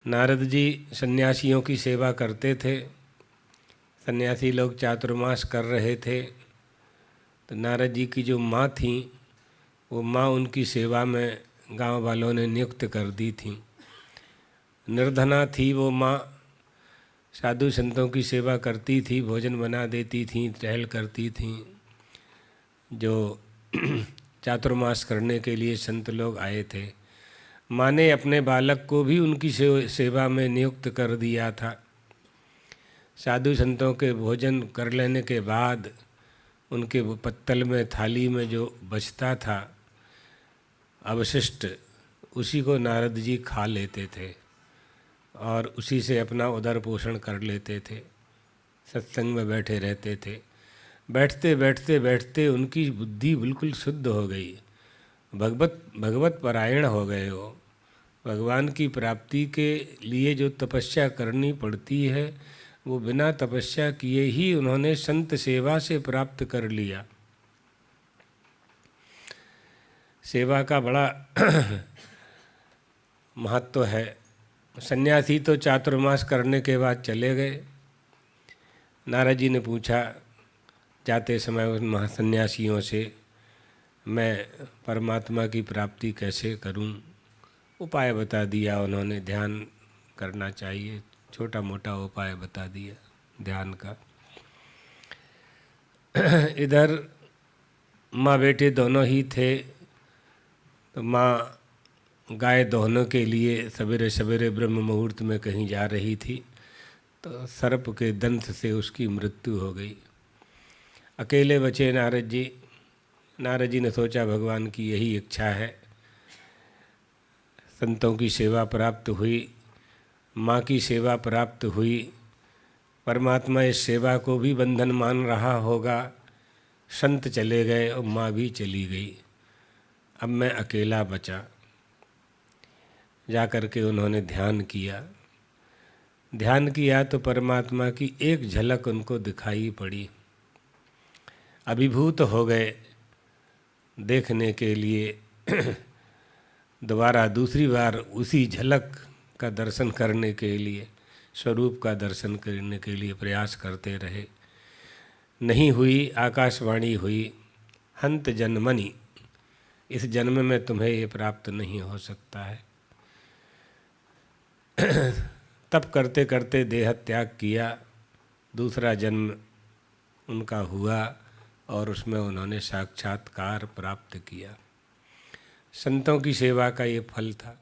नारद जी सन्यासियों की सेवा करते थे। सन्यासी लोग चातुर्मास कर रहे थे, तो नारद जी की जो माँ थी, वो माँ उनकी सेवा में गांव वालों ने नियुक्त कर दी थी। निर्धना थी वो माँ, साधु संतों की सेवा करती थी, भोजन बना देती थी, टहल करती थी। जो चातुर्मास करने के लिए संत लोग आए थे, माँ ने अपने बालक को भी उनकी सेवा में नियुक्त कर दिया था। साधु संतों के भोजन कर लेने के बाद उनके पत्तल में, थाली में जो बचता था अवशिष्ट, उसी को नारद जी खा लेते थे और उसी से अपना उदर पोषण कर लेते थे। सत्संग में बैठे रहते थे। बैठते बैठते बैठते उनकी बुद्धि बिल्कुल शुद्ध हो गई, भगवत परायण हो गए हो। भगवान की प्राप्ति के लिए जो तपस्या करनी पड़ती है, वो बिना तपस्या किए ही उन्होंने संत सेवा से प्राप्त कर लिया। सेवा का बड़ा महत्व है। सन्यासी तो चातुर्मास करने के बाद चले गए। नारद जी ने पूछा जाते समय उन महासन्यासियों से, मैं परमात्मा की प्राप्ति कैसे करूं? उपाय बता दिया उन्होंने, ध्यान करना चाहिए, छोटा मोटा उपाय बता दिया ध्यान का। इधर माँ बेटे दोनों ही थे, तो माँ गाय दोहने के लिए सवेरे सवेरे ब्रह्म मुहूर्त में कहीं जा रही थी, तो सर्प के दंश से उसकी मृत्यु हो गई। अकेले बचे नारद जी। नारद जी ने सोचा भगवान की यही इच्छा है, संतों की सेवा प्राप्त हुई, माँ की सेवा प्राप्त हुई, परमात्मा इस सेवा को भी बंधन मान रहा होगा। संत चले गए और माँ भी चली गई, अब मैं अकेला बचा। जा कर के उन्होंने ध्यान किया। ध्यान किया तो परमात्मा की एक झलक उनको दिखाई पड़ी। अभिभूत हो गए देखने के लिए दोबारा दूसरी बार उसी झलक का दर्शन करने के लिए, स्वरूप का दर्शन करने के लिए प्रयास करते रहे। नहीं हुई। आकाशवाणी हुई, हंत जन्मनि, इस जन्म में तुम्हें ये प्राप्त नहीं हो सकता है। तप करते करते देह त्याग किया, दूसरा जन्म उनका हुआ और उसमें उन्होंने साक्षात्कार प्राप्त किया। संतों की सेवा का ये फल था।